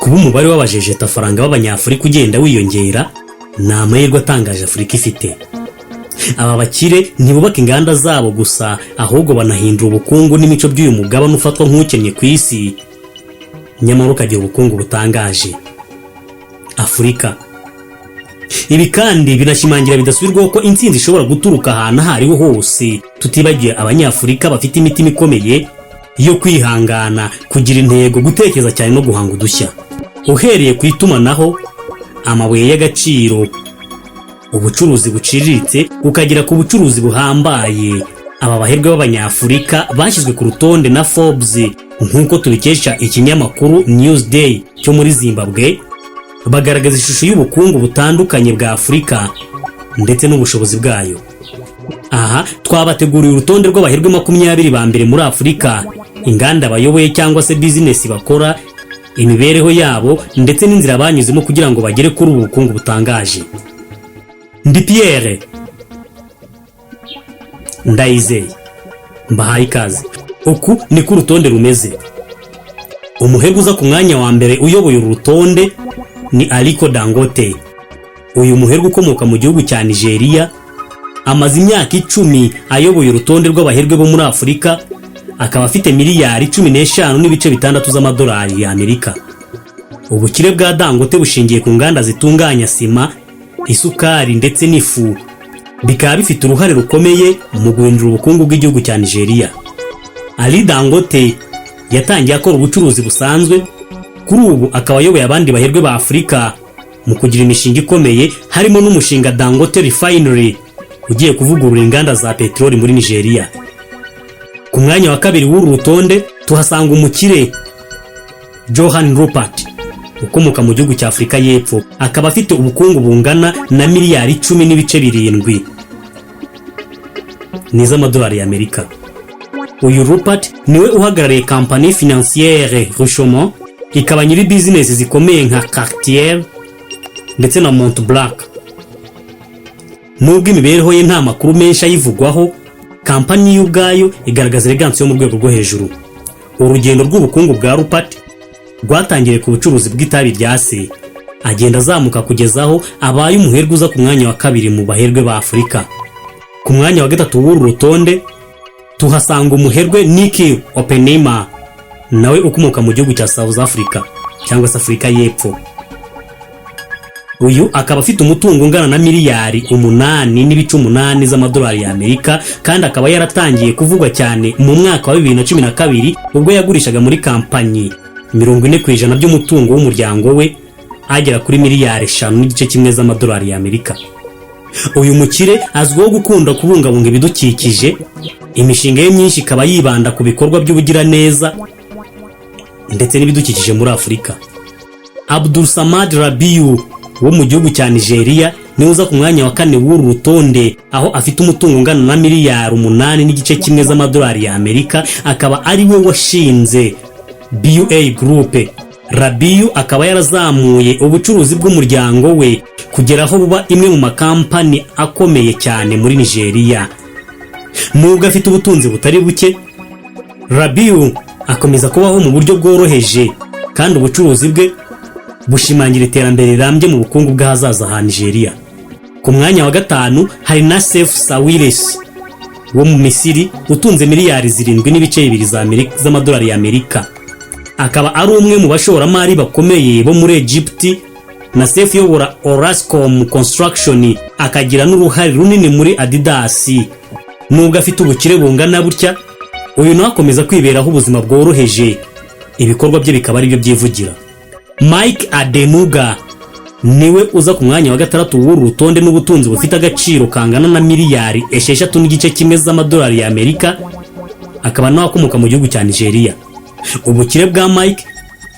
Kuba umubare w'abajejetafaranga b'abanyafurika ugenda wiyongera ni amahirwe atangaje Afurika ifite. Aba bakire ntibubaka inganda zabo gusa, ahubwo banahindura ubukungu n'imico by'uyu mugabane ufatwa nk'ukennye ku isi, nyamara ukagira ubukungu butangaje. Afurika. Ibi kandi binashimangira bidasubirwaho ko intsinzi ishobora guturuka ahantu aho ariho hose, tutibagiye abanyafurika bafite imitima ikomeye yo kwihangana, kugira intego, gutekereza cyane no guhanga udushya. Uhereye ku itumanaho, amabuye y'agaciro, ubucuruzi buciriritse, ukagera ku bucuruzi buhambaye, aba baherwe b'abanyafurika bashyizwe ku rutonde na Forbes nk'uko tubikesha ikinyamakuru Newsday cyo muri Zimbabwe, bagaragaza ishusho y'ubukungu butandukanye bwa Afurika ndetse n'ubushobozi bwayo. Aha twabateguriye urutonde rw'abaherwe 20 ba mbere muri Afurika, inganda bayoboye cyangwa se business bakora, imibereho yabo ndetse n'inzira banyuzemo kugira ngo bagere kuri ubu bukungu butangaje. Ndi Pierre Ndayizeye, mbahaye ikaze. Uku ni ku rutonde rumeze. Umuherwe uza ku mwanya wa mbere uyoboye uru rutonde ni Aliko Dangote. Uyu muherwe ukomoka mu gihugu cya Nigeria, amaze imyaka 10 ayoboye urutonde rw'abaherwe bo muri Afurika, akaba afite miliyari 15.6 z'amadolari y'Amerika. Ubukire bwa Dangote bushingiye ku nganda zitunganya sima, isukari ndetse n'ifu, bikaba bifite uruhare rukomeye mu guhindura ubukungu bw'igihugu cya Nigeria. Ali Dangote yatangiye akora ubucuruzi busanzwe, kuri ubu akaba ayoboye abandi baherwe ba Afurika mu kugira imishinga ikomeye, harimo n'umushinga Dangote Refinery ugiye kuvugurura inganda za peteroli muri Nigeria. Ku mwanya wa kabiri w'uru rutonde tuhasanga umukire Johan Rupert ukomoka mu gihugu cya Afurika y'Epfo, akaba afite ubukungu bungana na miliyari 10.7 z'amadolari y'Amerika. Uyu Rupert niwe uhagarariye Compagnie Financière Richemont, ikaba nyiri business zikomeye nka Cartier ndetse na Montblanc. Nubwo imibereho ye nta makuru menshi ayivugwaho, kampani y'ubwayo igaragaza elegansi yo mu rwego rwo hejuru. Urugendo rw'ubukungu bwa Rupert rwatangiriye ku bucuruzi bw'itabi rya se, agenda azamuka kugezaho abaye umuherwe uza ku mwanya wa kabiri mu baherwe ba Afurika. Ku mwanya wa gatatu w'uru rutonde tuhasanga umuherwe Nicky Oppenheimer, nawe ukomoka mu gihugu cya South Africa cyangwa se Afurika y'Epfo. Uyu akaba afite umutungo ungana na miliyari 8.8 z'amadolari y'Amerika, kandi akaba yaratangiye kuvugwa cyane mu mwaka wa 2012 ubwo yagurishaga muri kampanyi 40% by'umutungo w'umuryango we, agera kuri miliyari 5.1 z'amadolari y'Amerika. Uyu mukire azwiho gukunda kubungabunga ibidukikije, imishinga ye myinshi ikaba yibanda ku bikorwa by'ubugiraneza ndetse n'ibidukikije muri Afurika. Abdul Samad Rabiu wo mu gihugu cya Nigeria ni uza ku mwanya wa 4 w'uru rutonde, aho afite umutungo ungana na miliyari 8.1 z'amadolari y'Amerika, akaba ari we washinze BUA Group. Rabiu akaba yarazamuye ubucuruzi bw'umuryango we kugera aho buba imwe mu makampani akomeye cyane muri Nigeria. Nubwo afite ubutunzi butari buke, Rabiu akomeza kubaho mu buryo bworoheje, kandi ubucuruzi bwe bushimangira iterambere rirambye mu bukungu bw'ahazaza ha Nigeria. Ku mwanya wa 5 hari Nassef Sawiris wo mu Misiri utunze miliyari 7.2 z'amadolari y'Amerika. Akaba ari umwe mu bashoramari bakomeye bo muri Egypt. Nassef yobora Orascom Construction, akagira n'uruhare runini muri Adidas. Nubwo afite ubukire bungana butya, uyu nawe akomeza kwiberaho ubuzima bworoheje, ibikorwa bye bikaba ari byo byivugira. Mike Adenuga niwe uza ku mwanya wa 6 w'uru rutonde n'ubutunzi bufite agaciro kangana na miliyari 6.1 z'amadolari y'Amerika, akaba nawe akomoka mu gihugu cya Nigeria. Ubukire bwa Mike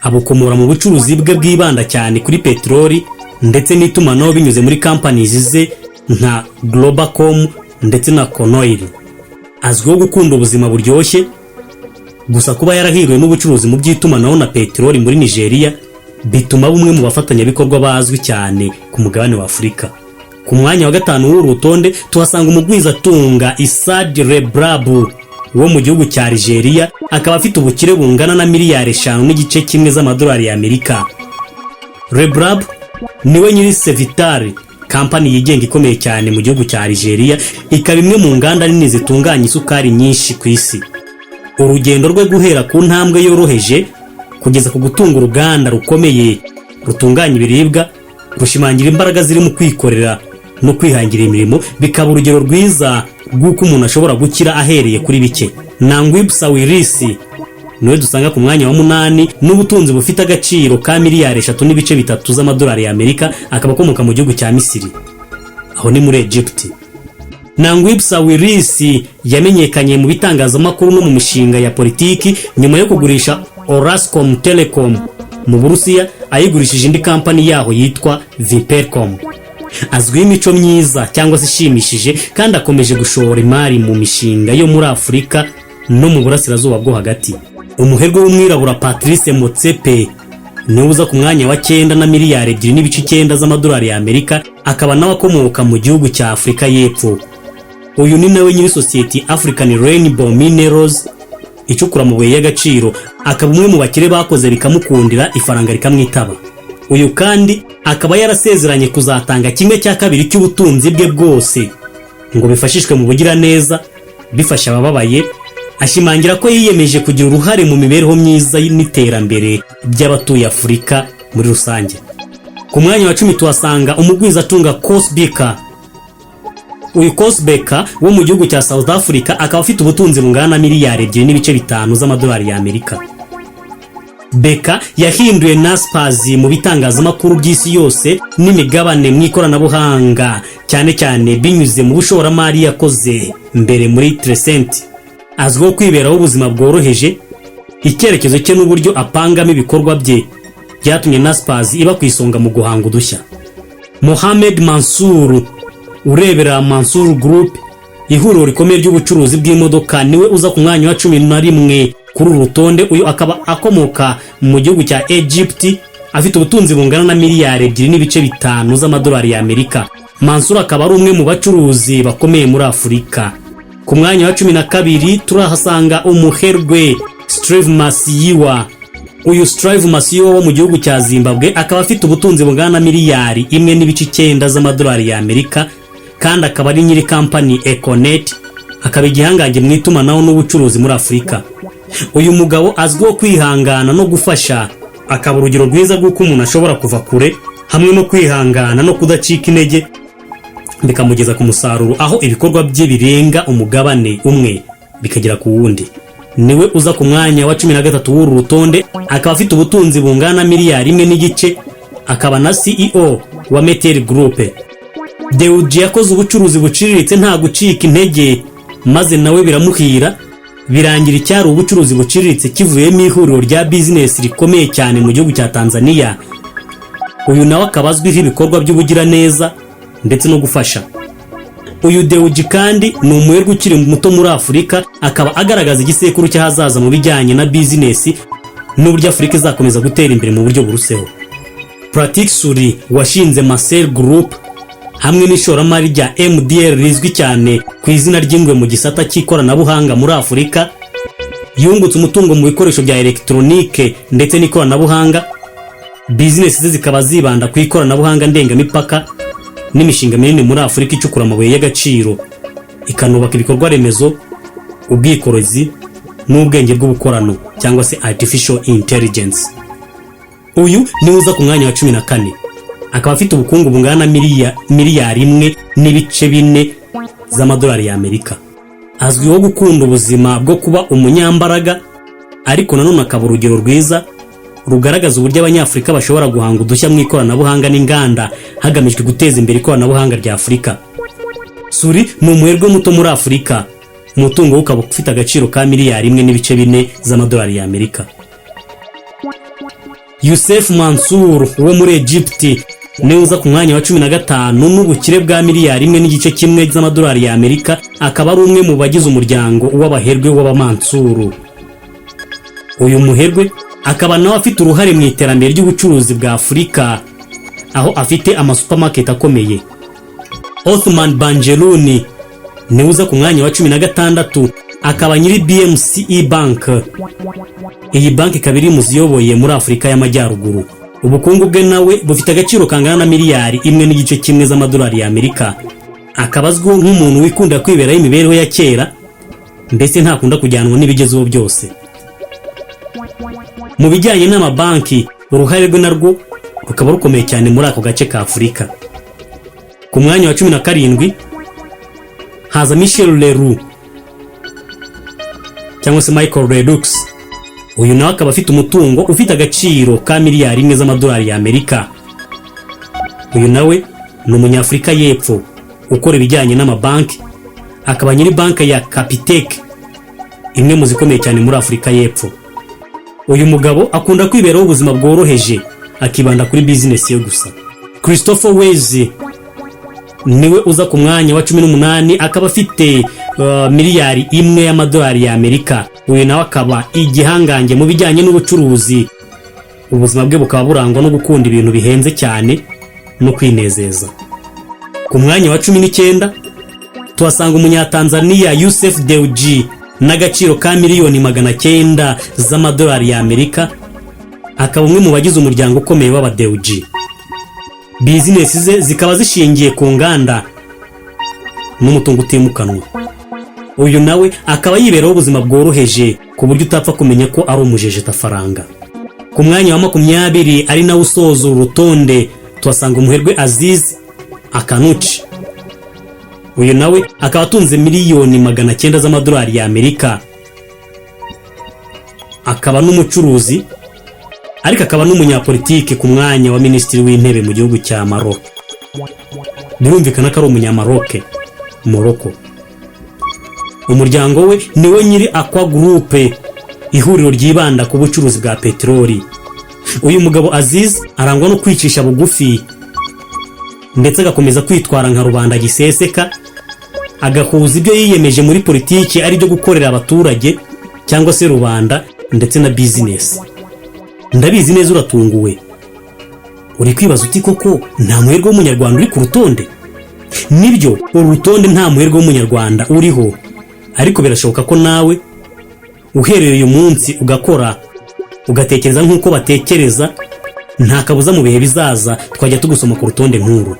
abukomora mu bucuruzi bwe bwibanda cyane kuri peteroli ndetse n'itumanaho binyuze muri companies ze nka Globalcom ndetse na Conoil. Azwiho gukunda ubuzima buryoshye, gusa kuba yarahiriwe n'ubucuruzi mu by'itumanaho na peteroli muri Nigeria bituma bumwe mu bafatanyabikorwa bazwi cyane ku mugabane wa Afurika. Ku mwanya wa 5 w'uru rutonde tuhasanga umugwizatunga Issad Rebrabu wo mu gihugu cya Algeria, akaba afite ubukire bungana na miliyari 5.1 z'amadolari y'Amerika. Rebrab niwe nyiri Sevitar, kampani yigenga ikomeye cyane mu gihugu cya Algeria, ikaba imwe mu nganda nini zitunganya isukari nyinshi ku isi. Urugendo rwe guhera ku ntambwe yoroheje kugeza ku gutunga uruganda rukomeye rutunganya ibiribwa, rushimangira imbaraga ziri mu kwikorera no kwihangira imirimo, bikaba urugero rwiza rw'uko umuntu ashobora gukira ahereye kuri bike. Nanguib Sawiris niwe dusanga ku mwanya wa 8 n'ubutunzi bufite agaciro ka miliyari 3.3 z'amadolari y'Amerika, akaba akomoka mu gihugu cya Misiri, aho ni muri Egypt. Nanguib Sawiris yamenyekanye mu bitangazamakuru no mu mishinga ya politiki nyuma yo kugurisha Orascom Telecom mu Burusiya, ayigurishije indi kampani yaho yitwa Vipercom. Azwiho imico myiza cyangwa se ishimishije, kandi akomeje gushora imari mu mishinga yo muri Afurika no mu burasirazuba bwo hagati. Umuherwe w'umwirabura Patrice Motsepe niwe uza ku mwanya wa 9 na miliyari 2.9 z'amadolari y'Amerika, akaba nawe akomoka mu gihugu cya Afurika y'Epfo. Uyu ni nawe nyiri sosiyete African Rainbow Minerals icukura amabuye y'agaciro, akaba umwe mu bakire bakoze bikamukundira ifaranga rikamwitaba. Uyu kandi akaba yarasezeranye kuzatanga 1/2 cy'ubutunzi bwe bwose ngo bifashishwe mu bugira neza bifasha abababaye, ashimangira ko yiyemeje kugira uruhare mu mibereho myiza n'iterambere by'abatuye Afurika muri rusange. Ku mwanya wa 10 tuhasanga umugwizatunga Koos Beka. Uyu Koos Beka wo mu gihugu cya South Africa akaba afite ubutunzi bungana na miliyari 2.5 z'amadolari y'Amerika. Beka yahinduye Naspers mu bitangazamakuru by'isi yose n'imigabane mu ikoranabuhanga, cyane cyane binyuze mu bushoramari yakoze mbere muri Trescent. Azwiho kwiberaho ubuzima bworoheje, icyerekezo cye n'uburyo apangamo ibikorwa bye byatumye Naspers iba ku isonga mu guhanga udushya. Mohamed Mansour urebera Mansour Group, ihuriro rikomeye ry'ubucuruzi bw'imodoka, niwe uza ku mwanya wa 11 kuri uru rutonde. Uyu akaba akomoka mu gihugu cya Egypt, afite ubutunzi bungana na miliyari 2.5 z'amadolari y'Amerika. Mansour akaba ari umwe mu bacuruzi bakomeye muri Afurika. Ku mwanya wa 12 turahasanga umuherwe Strive Masiyiwa. Uyu Strive Masiyiwa wo mu gihugu cya Zimbabwe akaba afite ubutunzi bungana na miliyari 1.9 z'amadolari y'Amerika, kandi akaba ari nyiri kampani Econet, akaba igihangange mu itumanaho n'ubucuruzi muri Afurika. Uyu mugabo azwiho kwihangana no gufasha, akaba urugero rwiza rw'uko umuntu ashobora kuva kure hamwe no kwihangana no kudacika intege bikamugeza ku musaruro, aho ibikorwa bye birenga umugabane umwe bikagera ku wundi. Niwe uza ku mwanya wa 13 w'uru rutonde, akaba afite ubutunzi bungana na miliyari 1.5, akaba na CEO wa Metel Group. Dewji yakoze ubucuruzi buciriritse nta gucika intege, maze nawe biramuhira, birangira icyari ubucuruzi buciriritse kivuyemo ihuriro rya business rikomeye cyane mu gihugu cya Tanzania. Uyu nawe akaba azwiho ibikorwa by'ubugira neza ndetse no gufasha. Uyu Dewji kandi ni umuherwe ukiri muto muri Afurika, akaba agaragaza igisekuru cy'ahazaza mu bijyanye na business n'uburyo Afurika izakomeza gutera imbere mu buryo buruseho. Pratik Suri washinze Marcel Group hamwe n'ishoramari rya MDL rizwi cyane ku izina ry'ingwe mu gisata cy'ikoranabuhanga muri Afurika, yungutse umutungo mu bikoresho bya elektronike ndetse n'ikoranabuhanga. Business ze zikaba zibanda ku ikoranabuhanga ndengamipaka n'imishinga minini muri Afurika icukura amabuye y'agaciro, ikanubaka ibikorwa remezo, ubwikorezi n'ubwenge bw'ubukorano cyangwa se artificial intelligence. Uyu niwe uza ku mwanya wa 14, akaba afite ubukungu bungana na miliyari 1.4 z'amadolari y'Amerika. Azwiho gukunda ubuzima bwo kuba umunyambaraga, ariko nanone akaba urugero rwiza rugaragaza uburyo Abanyafurika bashobora guhanga udushya mu ikoranabuhanga n'inganda hagamijwe guteza imbere ikoranabuhanga rya Afurika. Suri ni umuherwe muto muri Afurika, umutungo ukaba ufite agaciro ka miliyari 1.4 z'amadolari y'Amerika. Youssef Mansour wo muri Egypt niwe uza ku mwanya wa 15 n'ubukire bwa miliyari 1.1 z'amadolari y'Amerika, akaba ari umwe mu bagize umuryango w'abaherwe w'Abamansuru. Uyu muherwe akaba nawe afite uruhare mu iterambere ry'ubucuruzi bwa Afurika, aho afite amasupermarket akomeye. Othman Banjeluni niwe uza ku mwanya wa 16 akaba nyiri BMCE Bank. Iyi banki ikaba iri mu ziyoboye muri Afurika y'Amajyaruguru. Ubukungu bwe nawe bufite agaciro kangana na miliyari 1.1 z'amadolari y'Amerika. Akaba azwiho nk'umuntu wikunda kwiberaho imibereho ya kera, mbese ntakunda kujyanwa n'ibigezweho byose. Mu bijyanye n'amabanki, uruhare rwe narwo rukaba rukomeye cyane muri ako gace ka Afurika. Ku mwanya wa 17 haza Michel Leroux cyangwa se Michael Redux. Uyu nawe akaba afite umutungo ufite agaciro ka miliyari 1 z'amadolari y'Amerika. Uyu nawe ni umunyafurika y'Epfo ukora ibijyanye n'amabanki, akaba nyiri banki ya Capitec, imwe mu zikomeye cyane muri Afurika y'Epfo. Uyu mugabo akunda kwiberaho ubuzima bworoheje, akibanda kuri business ye gusa. Christopher Weze niwe uza ku mwanya wa 18, akaba afite miliyari 1 y'amadolari y'Amerika. Uyu nawe akaba igihangange mu bijyanye n'ubucuruzi. Ubuzima bwe bukaba burangwa no gukunda ibintu bihenze cyane no kwinezeza. Ku mwanya wa 19 tuhasanga umunyatanzania Youssef Dewji n'agaciro ka miliyoni 900 z'amadolari y'Amerika. Akaba umwe mu bagize umuryango ukomeye w'Abadewji. Business ze zikaba zishingiye ku nganda n'umutungo utimukanwa. Uyu nawe akaba yiberaho ubuzima bworoheje ku buryo utapfa kumenya ko ari umujejetafaranga. Ku mwanya wa 20 ari nawe usoza urutonde tuhasanga umuherwe Aziz Akanuchi. Uyu nawe akaba atunze miliyoni 900 z'amadolari y'Amerika. Akaba n'umucuruzi ariko akaba n'umunyapolitike ku mwanya wa minisitiri w'intebe mu gihugu cya Maroc. Birumvikana ko ari umunyamaroc Morocco. Umuryango we niwe nyiri Aqua Group, ihuriro ryibanda ku bucuruzi bwa peteroli. Uyu mugabo Aziz arangwa no kwicisha bugufi ndetse agakomeza kwitwara nka rubanda giseseka, agahuza ibyo yiyemeje muri politiki ari byo gukorera abaturage cyangwa se rubanda ndetse na business. Ndabizi neza uratunguwe, uri kwibaza uti koko nta muherwe w'umunyarwanda uri ku rutonde? Nibyo, urutonde nta muherwe w'umunyarwanda uriho, ariko birashoboka ko nawe uhereye uyu munsi ugakora ugatekereza nk'uko batekereza, nta kabuza mu bihe bizaza twajya tugusoma ku rutonde nkuru.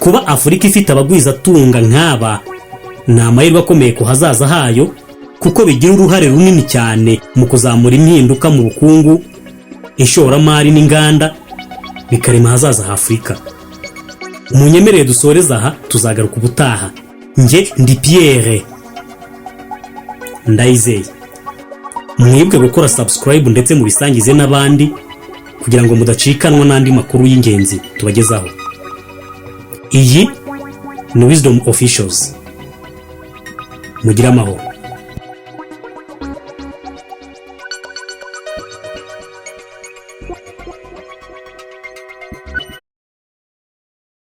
Kuba Afurika ifite abagwiza tunga nk'aba ni amahirwe akomeye ku hazaza hayo, kuko bigira uruhare runini cyane mu kuzamura impinduka mu bukungu, ishoramari n'inganda, bikarema hazaza ha Afurika. Munyemereye dusoreza aha, tuzagaruka ubutaha. Nge ndi Pierre Ndayizeye. Mwibwe gukora subscribe ndetse mubisangize n'abandi kugira ngo mudacikanwa n'andi makuru y'ingenzi tubagezaho. Iyi ni Wisdom Officials. Mugira amahoro.